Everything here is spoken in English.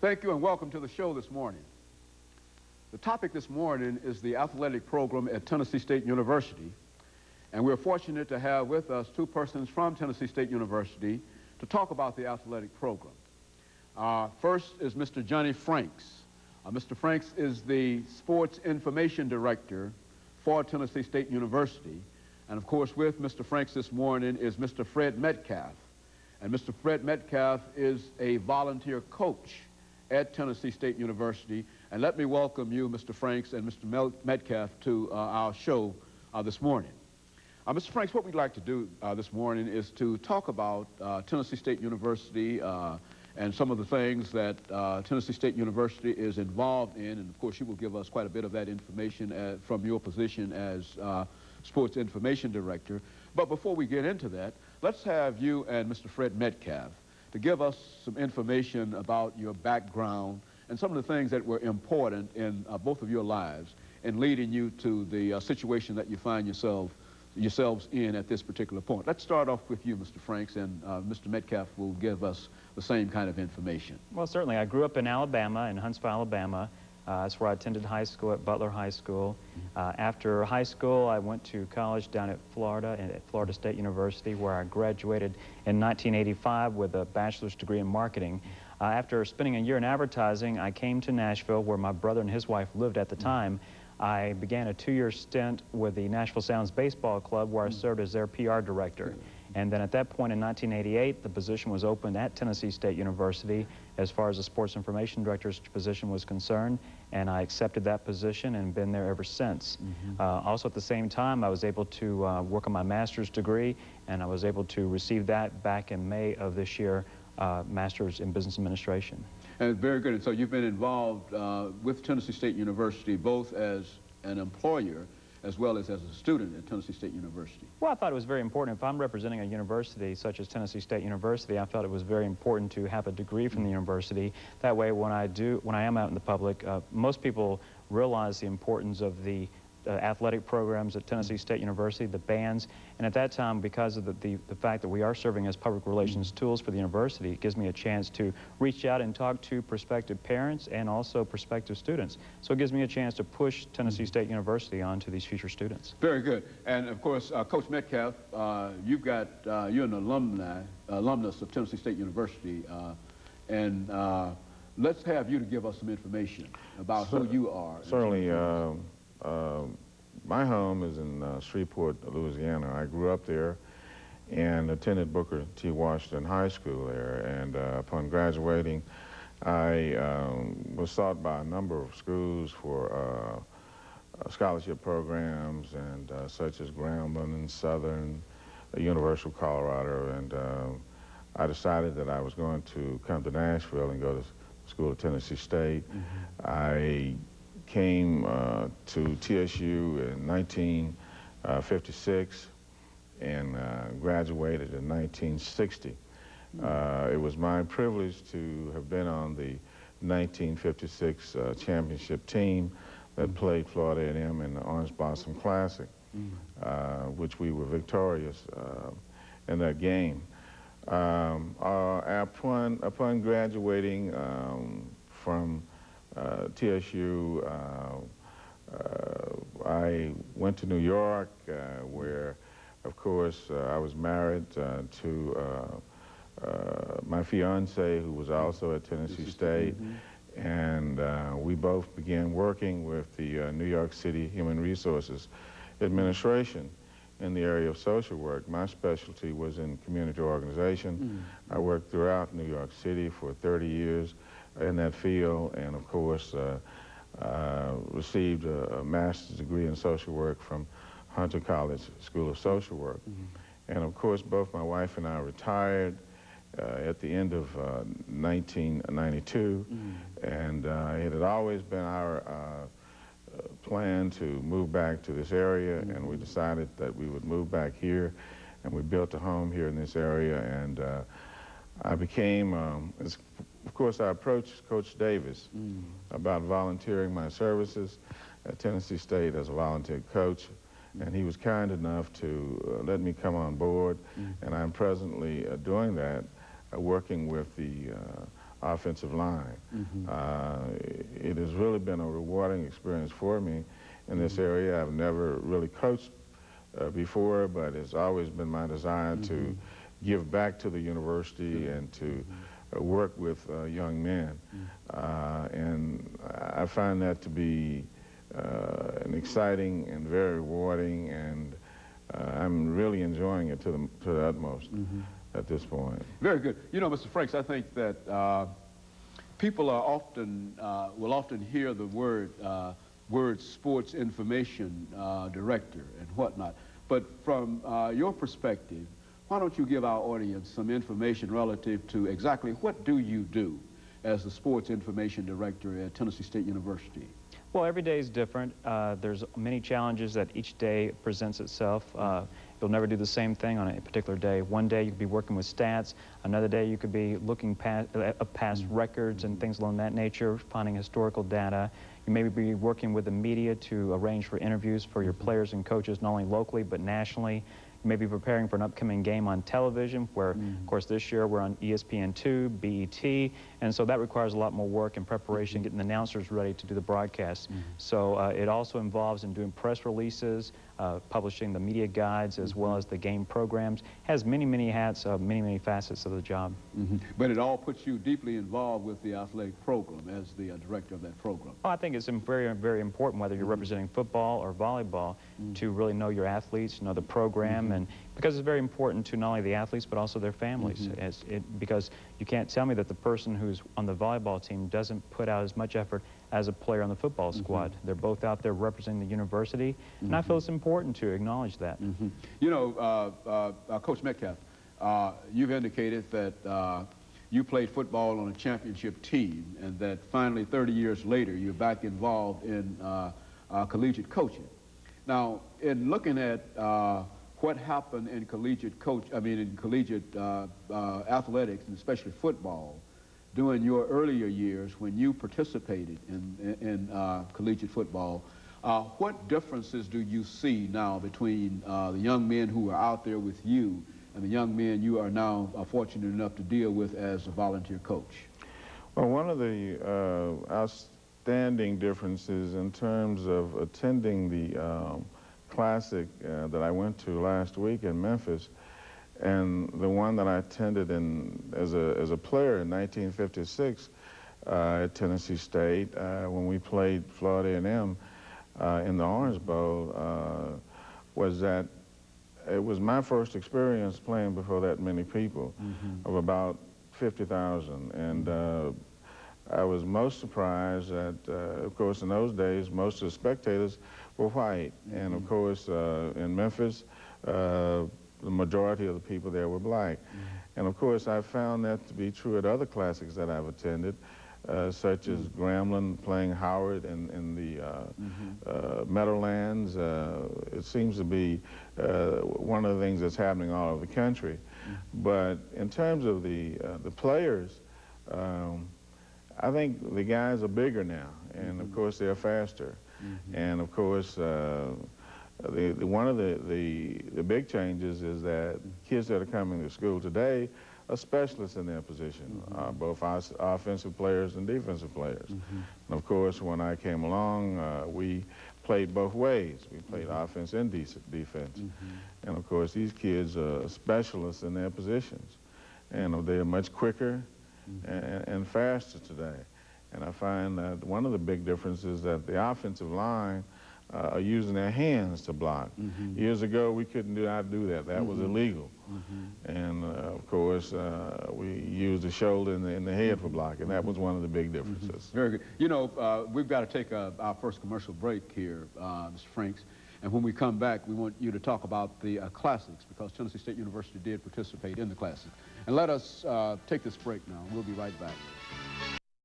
Thank you and welcome to the show this morning. The topic this morning is the athletic program at Tennessee State University, and we're fortunate to have with us two persons from Tennessee State University to talk about the athletic program. First is Mr. JFranks. Mr. Franks is the Sports Information Director for Tennessee State University, and of course with Mr. Franks this morning is Mr. FMetcalf. And Mr. FMetcalf is a volunteer coach at Tennessee State University. And let me welcome you, Mr. Franks and Mr. Metcalf, to our show this morning. Mr. Franks, what we'd like to do this morning is to talk about Tennessee State University and some of the things that Tennessee State University is involved in. And of course, you will give us quite a bit of that information from your position as Sports Information Director. But before we get into that, let's have you and Mr. FMetcalf to give us some information about your background and some of the things that were important in both of your lives in leading you to the situation that you find yourselves in at this particular point. Let's start off with you, Mr. Franks, and Mr. Metcalf will give us the same kind of information. Well, certainly. I grew up in Alabama, in Huntsville, Alabama. That's where I attended high school at Butler High School. After high school, I went to college down at Florida, at Florida State University, where I graduated in 1985 with a bachelor's degree in marketing. After spending a year in advertising, I came to Nashville, where my brother and his wife lived at the time. I began a 2-year stint with the Nashville Sounds Baseball Club, where I served as their PR director. And then at that point in 1988, the position was opened at Tennessee State University as far as the Sports Information Director's position was concerned, and I accepted that position and been there ever since. Also at the same time, I was able to work on my master's degree, and I was able to receive that back in May of this year, Master's in Business Administration. And very good. And so you've been involved with Tennessee State University both as an employer as well as a student at Tennessee State University. Well, I thought it was very important. If I'm representing a university such as Tennessee State University, I thought it was very important to have a degree from the university. That way, when I am out in the public, most people realize the importance of the athletic programs at Tennessee State University, the bands, and at that time, because of the fact that we are serving as public relations tools for the university, it gives me a chance to reach out and talk to prospective parents and also prospective students. So it gives me a chance to push Tennessee State University on to these future students. Very good. And of course, Coach Metcalf, you're an alumnus of Tennessee State University, and let's have you to give us some information about who you are. Certainly. My home is in Shreveport, Louisiana. I grew up there and attended Booker T. Washington High School there. And upon graduating, I was sought by a number of schools for scholarship programs, and such as Grambling and Southern, University of Colorado. And I decided that I was going to come to Nashville and go to school at Tennessee State. I came to TSU in 1956 and graduated in 1960. It was my privilege to have been on the 1956 championship team that played Florida A&M in the Orange Blossom Classic, which we were victorious in that game. Upon graduating from TSU, I went to New York, where, of course, I was married to my fiance, who was also at Tennessee State, and we both began working with the New York City Human Resources Administration in the area of social work. My specialty was in community organization. I worked throughout New York City for 30 years in that field, and of course received a master's degree in social work from Hunter College School of Social Work. And of course both my wife and I retired at the end of 1992, and it had always been our plan to move back to this area, and we decided that we would move back here, and we built a home here in this area. And I became, of course, I approached Coach Davis about volunteering my services at Tennessee State as a volunteer coach, and he was kind enough to let me come on board, and I'm presently doing that, working with the offensive line. It has really been a rewarding experience for me in this area. I've never really coached before, but it's always been my desire to give back to the university and to work with young men. And I find that to be an exciting and very rewarding, and I'm really enjoying it to the utmost at this point. Very good. You know, Mr. Franks, I think that people are often, will often hear the word sports information director and whatnot. But from your perspective, why don't you give our audience some information relative to exactly what do you do as the sports information director at Tennessee State University? Well, every day is different. There's many challenges that each day presents itself. You'll never do the same thing on a particular day. One day you could be working with stats. Another day you could be looking past records and things along that nature, finding historical data. You may be working with the media to arrange for interviews for your players and coaches, not only locally but nationally. You may be preparing for an upcoming game on television where, of course, this year we're on ESPN2, BET, and so that requires a lot more work and preparation, getting the announcers ready to do the broadcast. So it also involves in doing press releases, publishing the media guides, as well as the game programs. Has many, many hats, many facets of the job. But it all puts you deeply involved with the athletic program as the director of that program. Oh, I think it's very, very important, whether you're representing football or volleyball, to really know your athletes, know the program, and because it's very important to not only the athletes but also their families. Because you can't tell me that the person who's on the volleyball team doesn't put out as much effort as a player on the football squad. They're both out there representing the university, and I feel it's important to acknowledge that. You know, Coach Metcalf, you've indicated that you played football on a championship team, and that finally 30 years later you're back involved in collegiate coaching. Now, in looking at what happened in collegiate athletics, and especially football, during your earlier years when you participated in collegiate football, what differences do you see now between the young men who are out there with you and the young men you are now fortunate enough to deal with as a volunteer coach? Well, one of the outstanding differences in terms of attending the Classic that I went to last week in Memphis, and the one that I attended as a player in 1956 at Tennessee State when we played Florida A&M in the Orange Bowl, was that it was my first experience playing before that many people, of about 50,000. And I was most surprised that, of course, in those days, most of the spectators were white. And, of course, in Memphis, the majority of the people there were black. And, of course, I found that to be true at other classics that I've attended, such as Grambling playing Howard in the Meadowlands. It seems to be one of the things that's happening all over the country. But in terms of the players, I think the guys are bigger now, and of course they're faster. And of course, one of the big changes is that kids that are coming to school today are specialists in their position, both offensive players and defensive players. And of course, when I came along, we played both ways. We played offense and defense. And of course, these kids are specialists in their positions, and they're much quicker and faster today. And I find that one of the big differences is that the offensive line are using their hands to block. Years ago, we couldn't do that. That was illegal. And of course, we used the shoulder and the head for blocking. That was one of the big differences. Very good. You know, we've got to take our first commercial break here, Mr. Franks. And when we come back, we want you to talk about the classics, because Tennessee State University did participate in the classics. And let us take this break now. We'll be right back.